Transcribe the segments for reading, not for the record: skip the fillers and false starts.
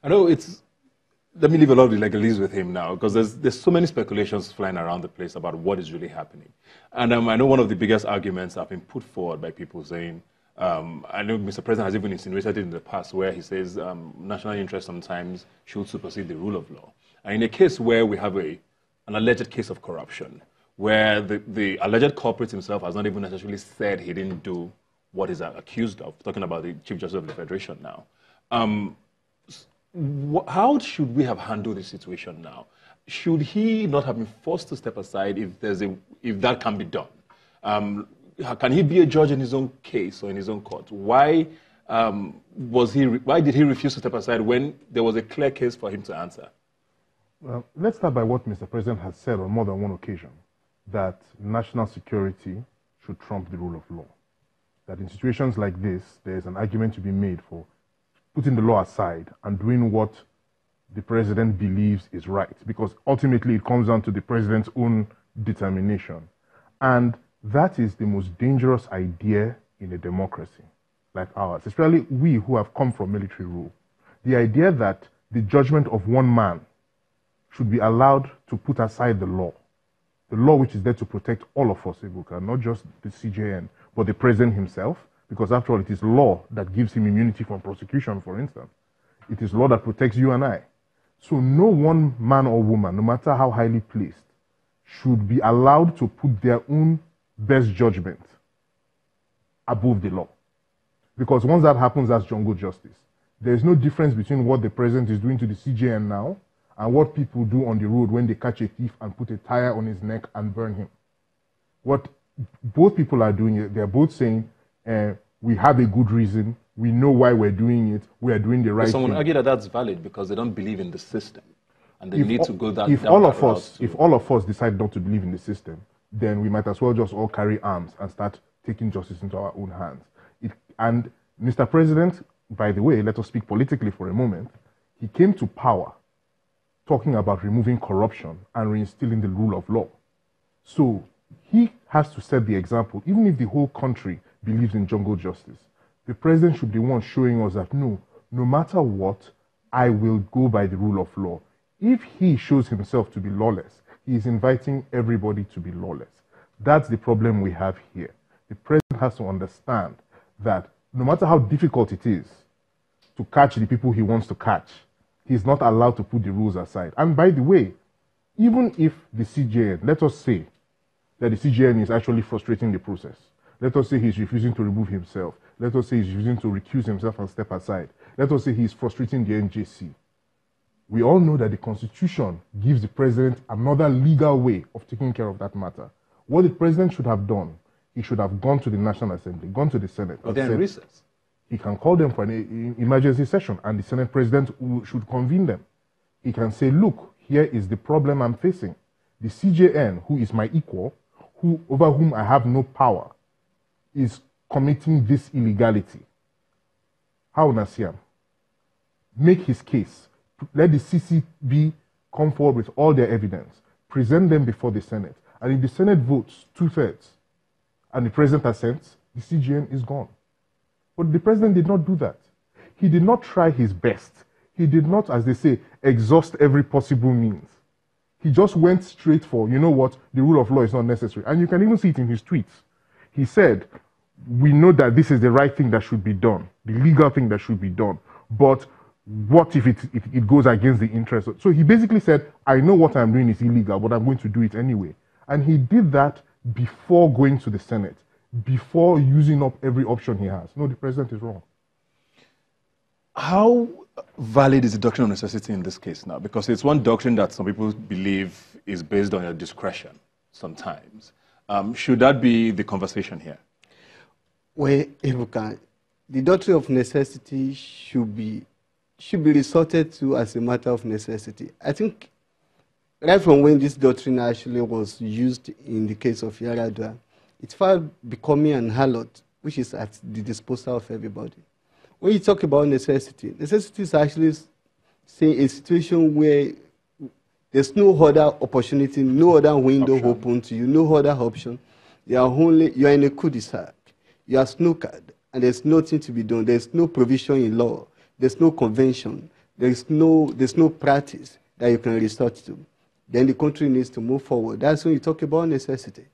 I know it's, let me leave a lot of the legalese with him now, because there's so many speculations flying around the place about what is really happening. And I know one of the biggest arguments have been put forward by people saying, I know Mr. President has even insinuated it in the past where he says national interest sometimes should supersede the rule of law. And in a case where we have an alleged case of corruption, where the alleged culprit himself has not even necessarily said he didn't do what he's accused of, talking about the Chief Justice of the Federation now. How should we have handled this situation now? Should he not have been forced to step aside if that can be done? Can he be a judge in his own case or in his own court? Why did he refuse to step aside when there was a clear case for him to answer? Well, let's start by what Mr. President has said on more than one occasion, that national security should trump the rule of law. That in situations like this, there is an argument to be made for putting the law aside and doing what the president believes is right, because ultimately it comes down to the president's own determination. And that is the most dangerous idea in a democracy like ours, especially we who have come from military rule. The idea that the judgment of one man should be allowed to put aside the law which is there to protect all of us, not just the CJN, but the president himself, because after all, it is law that gives him immunity from prosecution, for instance. It is law that protects you and I. So no one man or woman, no matter how highly placed, should be allowed to put their own best judgment above the law. Because once that happens, that's jungle justice. There is no difference between what the president is doing to the CJN now and what people do on the road when they catch a thief and put a tire on his neck and burn him. What both people are doing, they're both saying, we have a good reason, we know why we're doing it, we are doing the right thing. Someone argue that that's valid because they don't believe in the system and they need to go down if all of us decide not to believe in the system, then we might as well just all carry arms and start taking justice into our own hands. And Mr. President, by the way, let us speak politically for a moment, he came to power talking about removing corruption and reinstilling the rule of law. So he has to set the example, even if the whole country believes in jungle justice. The president should be the one showing us that no matter what, I will go by the rule of law. If he shows himself to be lawless, he is inviting everybody to be lawless. That's the problem we have here. The president has to understand that no matter how difficult it is to catch the people he wants to catch, he's not allowed to put the rules aside. And by the way, even if the CJN, let us say that the CJN is actually frustrating the process. Let us say he's refusing to remove himself. Let us say he's refusing to recuse himself and step aside. Let us say he's frustrating the NJC. We all know that the Constitution gives the president another legal way of taking care of that matter. What the president should have done, he should have gone to the National Assembly, gone to the Senate. But they're in recess. He can call them for an emergency session, and the Senate president should convene them. He can say, look, here is the problem I'm facing. The CJN, who is my equal, over whom I have no power, is committing this illegality. How Nasiam? Make his case. Let the CCB come forward with all their evidence. Present them before the Senate. And if the Senate votes 2/3 and the president assents, the CJN is gone. But the president did not do that. He did not try his best. He did not, as they say, exhaust every possible means. He just went straight for, you know what, the rule of law is not necessary. And you can even see it in his tweets. He said, we know that this is the right thing that should be done, the legal thing that should be done. But what if it goes against the interest? So he basically said, I know what I'm doing is illegal, but I'm going to do it anyway. And he did that before going to the Senate, before using up every option he has. No, the president is wrong. How valid is the doctrine of necessity in this case now? Because it's one doctrine that some people believe is based on your discretion sometimes. Should that be the conversation here? Well, Ebuka, the doctrine of necessity should be resorted to as a matter of necessity. I think right from when this doctrine actually was used in the case of Yaradua, it's far becoming an harlot, which is at the disposal of everybody. When you talk about necessity, necessity is actually saying a situation where there's no other opportunity, no other window open to you, no other option. You are in a cul-de-sac. You are snookered, and there's nothing to be done. There's no provision in law. There's no convention there's no practice that you can resort to, then the country needs to move forward. That's when you talk about necessity.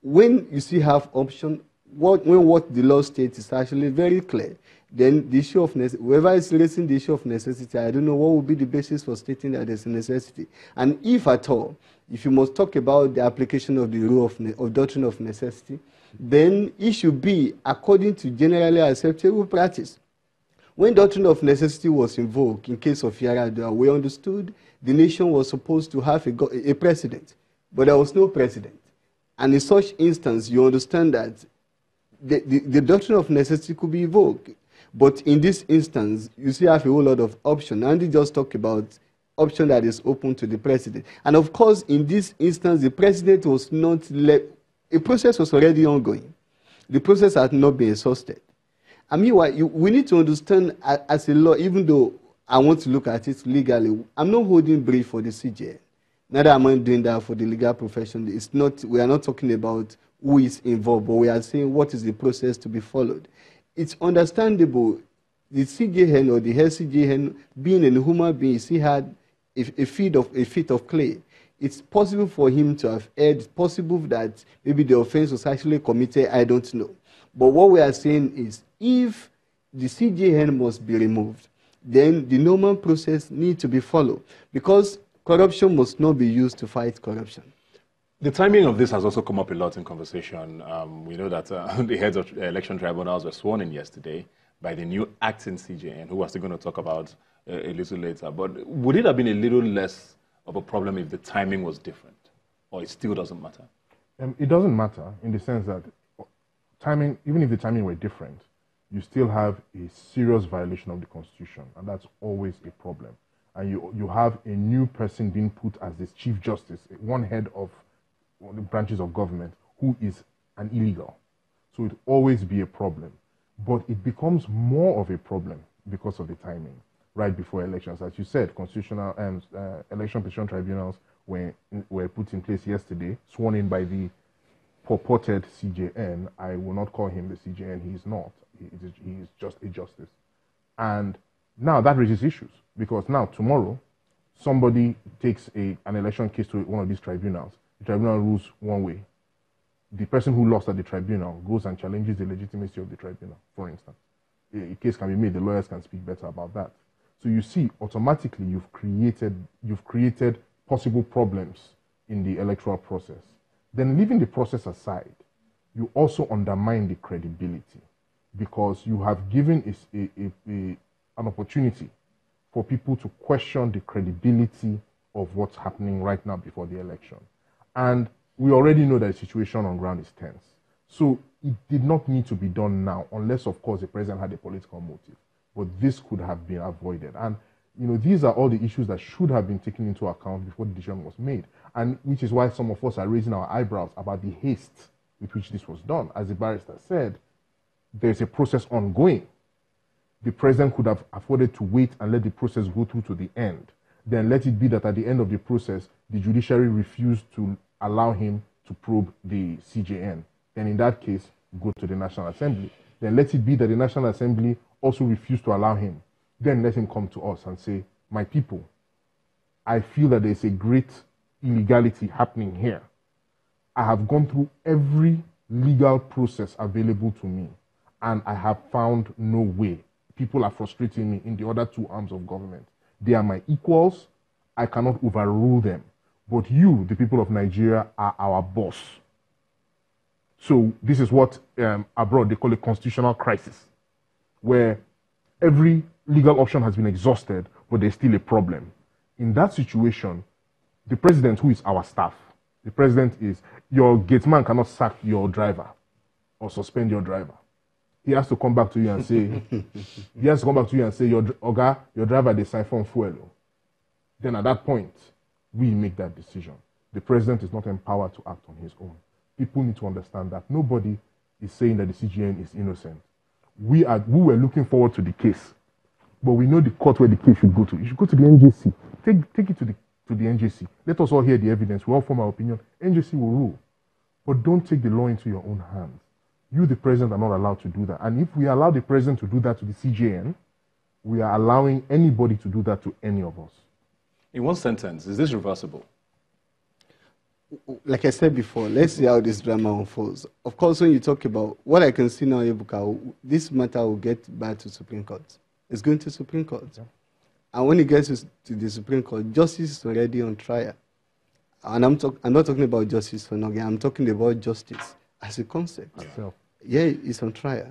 When you still have option, when what the law states is actually very clear, then the issue of whoever is raising the issue of necessity, I don't know what would be the basis for stating that there's a necessity. And if at all, if you must talk about the application of the rule of doctrine of necessity, then it should be according to generally acceptable practice. When doctrine of necessity was invoked in case of Yar'Adua, we understood the nation was supposed to have a president, but there was no president. And in such instance, you understand that the doctrine of necessity could be invoked. But in this instance, you still have a whole lot of options. Andy just talked about option that is open to the president. And of course, in this instance, the president was not a process was already ongoing. The process had not been exhausted. I mean, we need to understand as a law, even though I want to look at it legally, I'm not holding brief for the CJN. Neither am I doing that for the legal profession. It's not, we are not talking about who is involved, but we are saying what is the process to be followed. It's understandable the CJN or the head CJN, being a human being, he had a feet of clay. It's possible for him to have erred. It's possible that maybe the offense was actually committed. I don't know. But what we are saying is, if the CJN must be removed, then the normal process needs to be followed, because corruption must not be used to fight corruption. The timing of this has also come up a lot in conversation. We know that the heads of election tribunals were sworn in yesterday by the new acting CJN, who we're still going to talk about a little later. But would it have been a little less of a problem if the timing was different, or it still doesn't matter? It doesn't matter in the sense that timing, even if the timing were different, you still have a serious violation of the Constitution, and that's always a problem. And you have a new person being put as this Chief Justice, one head of one of the branches of government, who is an illegal. So it will always be a problem. But it becomes more of a problem because of the timing, right before elections. As you said, constitutional and election petition tribunals were put in place yesterday, sworn in by the purported CJN. I will not call him the CJN. He is not. He is just a justice. And now that raises issues, because now tomorrow somebody takes an election case to one of these tribunals. The tribunal rules one way. The person who lost at the tribunal goes and challenges the legitimacy of the tribunal, for instance. A case can be made, the lawyers can speak better about that. So you see, automatically you've created possible problems in the electoral process. Then leaving the process aside, you also undermine the credibility, because you have given an opportunity for people to question the credibility of what's happening right now before the election. And we already know that the situation on ground is tense. So it did not need to be done now, unless, of course, the president had a political motive. But this could have been avoided. And, you know, these are all the issues that should have been taken into account before the decision was made. And which is why some of us are raising our eyebrows about the haste with which this was done. As the barrister said, there's a process ongoing. The president could have afforded to wait and let the process go through to the end. Then let it be that at the end of the process, the judiciary refused to allow him to probe the CJN. Then in that case, go to the National Assembly. Then let it be that the National Assembly also refused to allow him. Then let him come to us and say, my people, I feel that there's a great illegality happening here. I have gone through every legal process available to me, and I have found no way. People are frustrating me in the other two arms of government. They are my equals. I cannot overrule them. But you, the people of Nigeria, are our boss. So this is what abroad they call a constitutional crisis, where every legal option has been exhausted, but there's still a problem. In that situation, the president, who is our staff, the president is, your gateman cannot sack your driver or suspend your driver. He has to come back to you and say, your driver, they siphon fuel. Then at that point, we make that decision. The president is not empowered to act on his own. People need to understand that nobody is saying that the CJN is innocent. We were looking forward to the case, but we know the court where the case should go to. It should go to the NJC. Take it to the NJC. Let us all hear the evidence. We all form our opinion. NJC will rule. But don't take the law into your own hands. You, the president, are not allowed to do that. And if we allow the president to do that to the CJN, we are allowing anybody to do that to any of us. In one sentence, is this reversible? Like I said before, let's see how this drama unfolds. Of course, when you talk about what I can see now, Ebuka, this matter will get back to Supreme Court. It's going to Supreme Court. Yeah. And when it gets to the Supreme Court, justice is already on trial. And I'm not talking about justice for Onnoghen, I'm talking about justice as a concept. Itself. Yeah, it's on trial.